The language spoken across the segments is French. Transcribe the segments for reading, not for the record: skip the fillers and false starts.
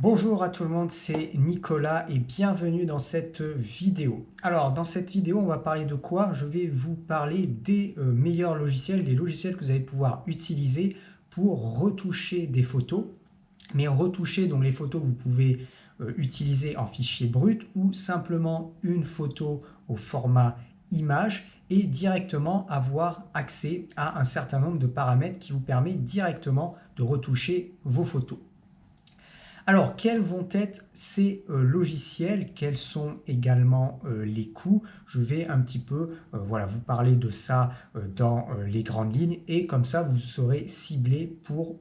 Bonjour à tout le monde, c'est Nicolas et bienvenue dans cette vidéo. Alors dans cette vidéo on va parler de quoi? Je vais vous parler des meilleurs logiciels, des logiciels que vous allez pouvoir utiliser pour retoucher des photos. Mais retoucher donc les photos que vous pouvez utiliser en fichier brut ou simplement une photo au format image et directement avoir accès à un certain nombre de paramètres qui vous permet directement de retoucher vos photos. Alors, quels vont être ces logiciels? Quels sont également les coûts? Je vais un petit peu vous parler de ça dans les grandes lignes et comme ça, vous serez ciblé pour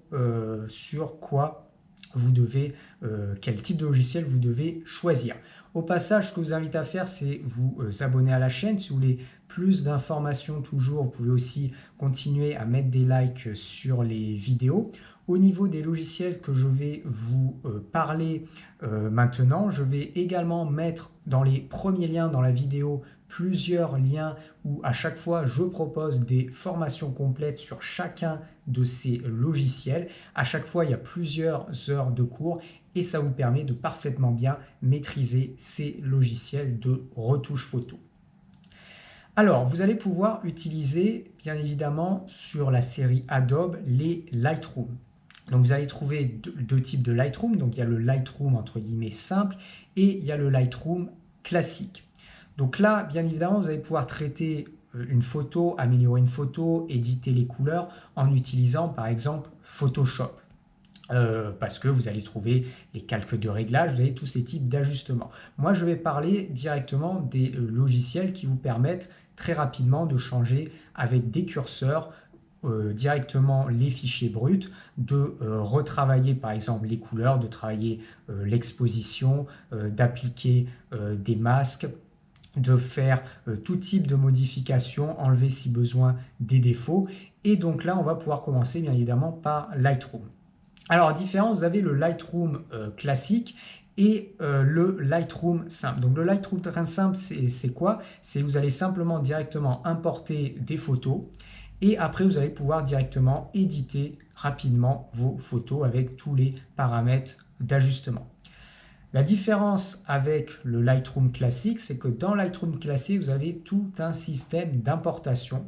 sur quoi vous devez, quel type de logiciel vous devez choisir. Au passage, ce que je vous invite à faire, c'est vous abonner à la chaîne. Si vous voulez plus d'informations toujours, vous pouvez aussi continuer à mettre des likes sur les vidéos. Au niveau des logiciels que je vais vous parler maintenant, je vais également mettre dans les premiers liens dans la vidéo plusieurs liens où à chaque fois je propose des formations complètes sur chacun de ces logiciels. À chaque fois, il y a plusieurs heures de cours et ça vous permet de parfaitement bien maîtriser ces logiciels de retouche photo. Alors, vous allez pouvoir utiliser, bien évidemment, sur la série Adobe, les Lightroom. Donc, vous allez trouver deux types de Lightroom. Donc, il y a le Lightroom, entre guillemets, simple et il y a le Lightroom classique. Donc là, bien évidemment, vous allez pouvoir traiter une photo, améliorer une photo, éditer les couleurs en utilisant, par exemple, Photoshop. Parce que vous allez trouver les calques de réglage, vous avez tous ces types d'ajustements. Moi, je vais parler directement des logiciels qui vous permettent très rapidement de changer avec des curseurs directement les fichiers bruts, de retravailler par exemple les couleurs, de travailler l'exposition, d'appliquer des masques, de faire tout type de modifications, enlever si besoin des défauts. Et donc là, on va pouvoir commencer bien évidemment par Lightroom. Alors, en différence, vous avez le Lightroom classique et le Lightroom simple. Donc, le Lightroom simple, c'est quoi? C'est vous allez simplement directement importer des photos et après, vous allez pouvoir directement éditer rapidement vos photos avec tous les paramètres d'ajustement. La différence avec le Lightroom classique, c'est que dans Lightroom classique, vous avez tout un système d'importation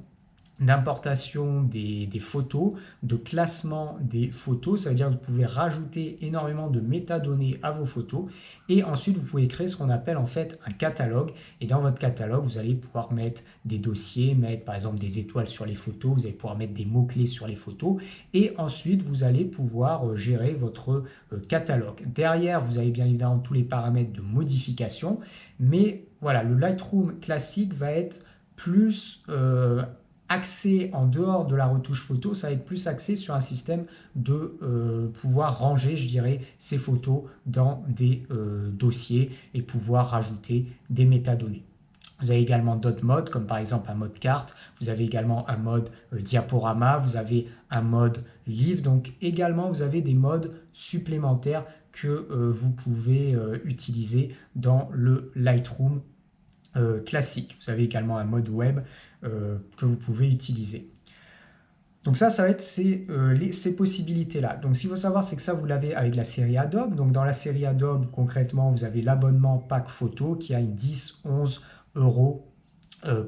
des photos, de classement des photos. Ça veut dire que vous pouvez rajouter énormément de métadonnées à vos photos et ensuite vous pouvez créer ce qu'on appelle en fait un catalogue et dans votre catalogue vous allez pouvoir mettre des dossiers, mettre par exemple des étoiles sur les photos, vous allez pouvoir mettre des mots-clés sur les photos et ensuite vous allez pouvoir gérer votre catalogue. Derrière vous avez bien évidemment tous les paramètres de modification mais voilà, le Lightroom classique va être plus axé en dehors de la retouche photo, ça va être plus axé sur un système de pouvoir ranger, je dirais, ces photos dans des dossiers et pouvoir rajouter des métadonnées. Vous avez également d'autres modes, comme par exemple un mode carte, vous avez également un mode diaporama, vous avez un mode livre, donc également vous avez des modes supplémentaires que vous pouvez utiliser dans le Lightroom classique. Vous avez également un mode web que vous pouvez utiliser. Donc ça va être ces possibilités-là. Donc ce qu'il faut savoir, c'est que ça, vous l'avez avec la série Adobe. Donc dans la série Adobe, concrètement, vous avez l'abonnement pack photo qui a une 10-11 euros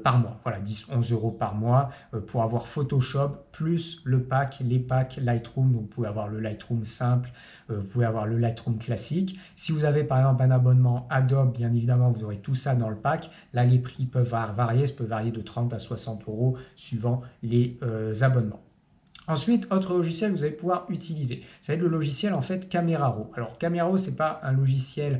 par mois. Voilà, 10-11 euros par mois pour avoir Photoshop plus le pack, les packs Lightroom. Donc vous pouvez avoir le Lightroom simple, vous pouvez avoir le Lightroom classique. Si vous avez par exemple un abonnement Adobe, bien évidemment, vous aurez tout ça dans le pack. Là, les prix peuvent varier, ça peut varier de 30 à 60 euros suivant les abonnements. Ensuite, autre logiciel que vous allez pouvoir utiliser, ça va être le logiciel en fait Camera Raw. Alors Camera Raw, ce n'est pas un logiciel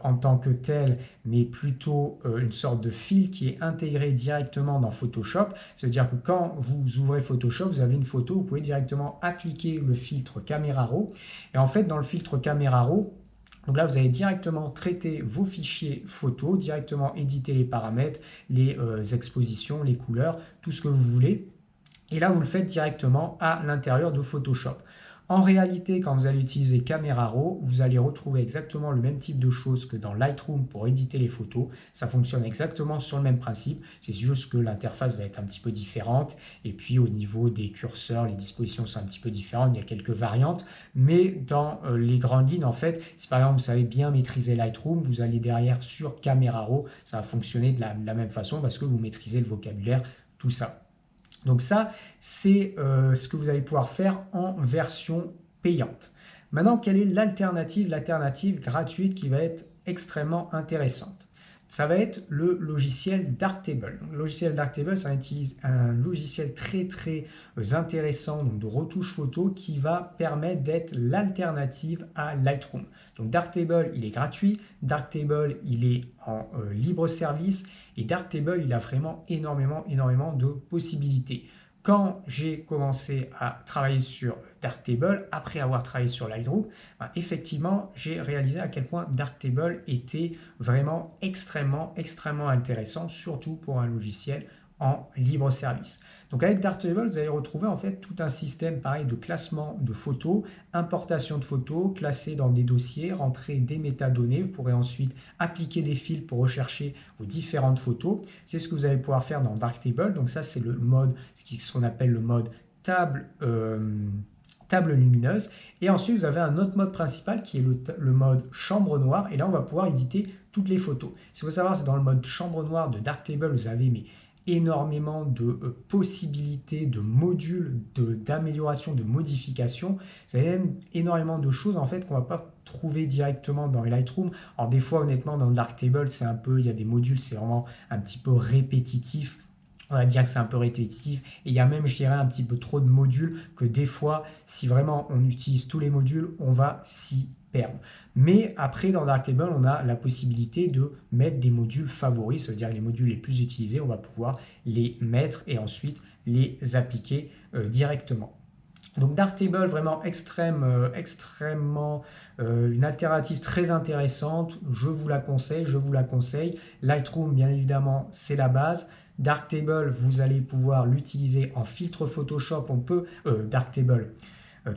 en tant que tel, mais plutôt une sorte de fil qui est intégré directement dans Photoshop. Ça veut dire que quand vous ouvrez Photoshop, vous avez une photo, vous pouvez directement appliquer le filtre Camera Raw. Et en fait, dans le filtre Camera Raw, donc là, vous allez directement traiter vos fichiers photos, directement éditer les paramètres, les expositions, les couleurs, tout ce que vous voulez. Et là, vous le faites directement à l'intérieur de Photoshop. En réalité, quand vous allez utiliser Camera Raw, vous allez retrouver exactement le même type de choses que dans Lightroom pour éditer les photos. Ça fonctionne exactement sur le même principe, c'est juste que l'interface va être un petit peu différente et puis au niveau des curseurs, les dispositions sont un petit peu différentes, il y a quelques variantes, mais dans les grandes lignes, en fait, si par exemple vous savez bien maîtriser Lightroom, vous allez derrière sur Camera Raw, ça va fonctionner de la même façon parce que vous maîtrisez le vocabulaire, tout ça. Donc ça, c'est ce que vous allez pouvoir faire en version payante. Maintenant, quelle est l'alternative? L'alternative gratuite qui va être extrêmement intéressante. Ça va être le logiciel Darktable. Donc, le logiciel Darktable, c'est un logiciel très intéressant donc de retouche photo qui va permettre d'être l'alternative à Lightroom. Donc Darktable, il est gratuit, Darktable, il est en libre service et Darktable, il a vraiment énormément de possibilités. Quand j'ai commencé à travailler sur Darktable, après avoir travaillé sur Lightroom, effectivement, j'ai réalisé à quel point Darktable était vraiment extrêmement intéressant, surtout pour un logiciel en libre service. Donc avec Darktable, vous allez retrouver en fait tout un système pareil de classement de photos, importation de photos, classer dans des dossiers, rentrer des métadonnées. Vous pourrez ensuite appliquer des fils pour rechercher vos différentes photos. C'est ce que vous allez pouvoir faire dans Darktable. Donc ça, c'est le mode, ce qu'on appelle le mode table lumineuse. Et ensuite, vous avez un autre mode principal qui est le mode chambre noire. Et là, on va pouvoir éditer toutes les photos. Ce qu'il faut savoir, c'est dans le mode chambre noire de Darktable, vous avez énormément de possibilités, de modules, d'amélioration, de modification. Vous avez même énormément de choses en fait qu'on ne va pas trouver directement dans Lightroom. Alors des fois, honnêtement, dans Darktable, c'est un peu, il y a des modules, c'est vraiment un petit peu répétitif. On va dire que c'est un peu répétitif et il y a même, je dirais, un petit peu trop de modules que des fois, si vraiment on utilise tous les modules, on va s'y perdre. Mais après, dans Darktable, on a la possibilité de mettre des modules favoris, ça veut dire les modules les plus utilisés, on va pouvoir les mettre et ensuite les appliquer directement. Donc Darktable, vraiment extrêmement une alternative très intéressante, je vous la conseille. Lightroom, bien évidemment, c'est la base. Darktable, vous allez pouvoir l'utiliser en filtre Photoshop,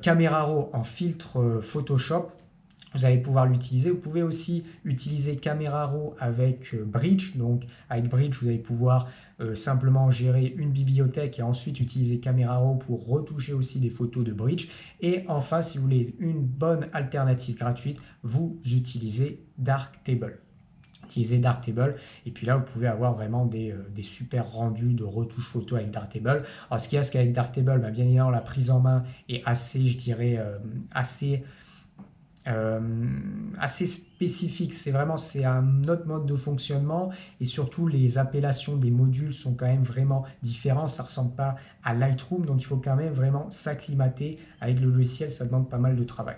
Camera Raw en filtre Photoshop, vous allez pouvoir l'utiliser. Vous pouvez aussi utiliser Camera Raw avec Bridge. Donc avec Bridge, vous allez pouvoir simplement gérer une bibliothèque et ensuite utiliser Camera Raw pour retoucher aussi des photos de Bridge. Et enfin, si vous voulez une bonne alternative gratuite, vous utilisez Darktable. Et puis là vous pouvez avoir vraiment des super rendus de retouche photo avec Darktable. Alors ce qu'il y a, c'est qu'avec Darktable, bien évidemment la prise en main est assez, je dirais, assez spécifique, c'est un autre mode de fonctionnement et surtout les appellations des modules sont quand même vraiment différents, ça ne ressemble pas à Lightroom, donc il faut quand même vraiment s'acclimater avec le logiciel, ça demande pas mal de travail.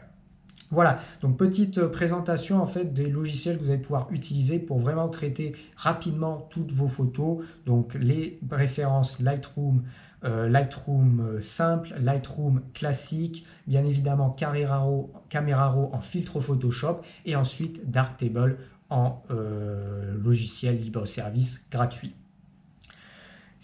Voilà, donc petite présentation en fait des logiciels que vous allez pouvoir utiliser pour vraiment traiter rapidement toutes vos photos. Donc les références Lightroom, Lightroom simple, Lightroom classique, bien évidemment Camera Raw en filtre Photoshop et ensuite Darktable en logiciel libre service gratuit.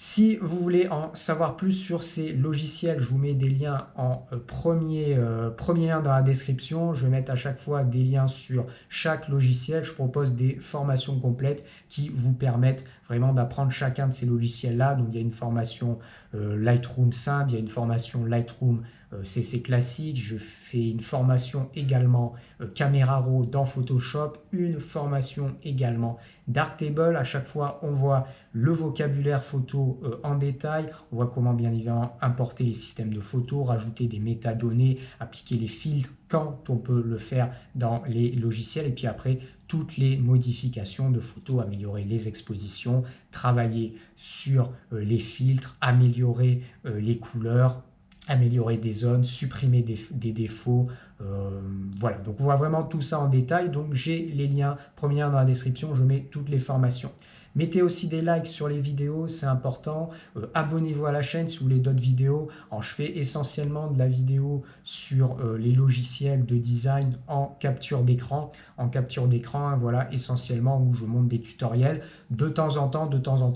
Si vous voulez en savoir plus sur ces logiciels, je vous mets des liens en premier lien dans la description. Je vais mettre à chaque fois des liens sur chaque logiciel. Je propose des formations complètes qui vous permettent vraiment d'apprendre chacun de ces logiciels-là. Donc il y a une formation Lightroom simple, il y a une formation Lightroom CC classique, je fais une formation également Camera Raw dans Photoshop, une formation également Darktable. À chaque fois, on voit le vocabulaire photo en détail, on voit comment bien évidemment importer les systèmes de photos, rajouter des métadonnées, appliquer les filtres quand on peut le faire dans les logiciels et puis après toutes les modifications de photos, améliorer les expositions, travailler sur les filtres, améliorer les couleurs, améliorer des zones, supprimer des défauts. Voilà, donc on voit vraiment tout ça en détail. Donc j'ai les liens, premier lien dans la description, je mets toutes les formations. Mettez aussi des likes sur les vidéos, c'est important. Abonnez-vous à la chaîne si vous voulez d'autres vidéos. Alors, je fais essentiellement de la vidéo sur les logiciels de design en capture d'écran. En capture d'écran, voilà, essentiellement où je montre des tutoriels. De temps en temps,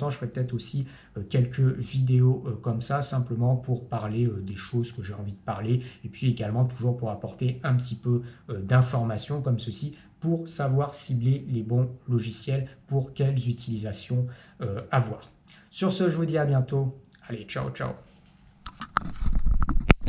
je ferai peut-être aussi quelques vidéos comme ça, simplement pour parler des choses que j'ai envie de parler. Et puis également toujours pour apporter un petit peu d'informations comme ceci, pour savoir cibler les bons logiciels pour quelles utilisations avoir. Sur ce, je vous dis à bientôt. Allez, ciao, ciao.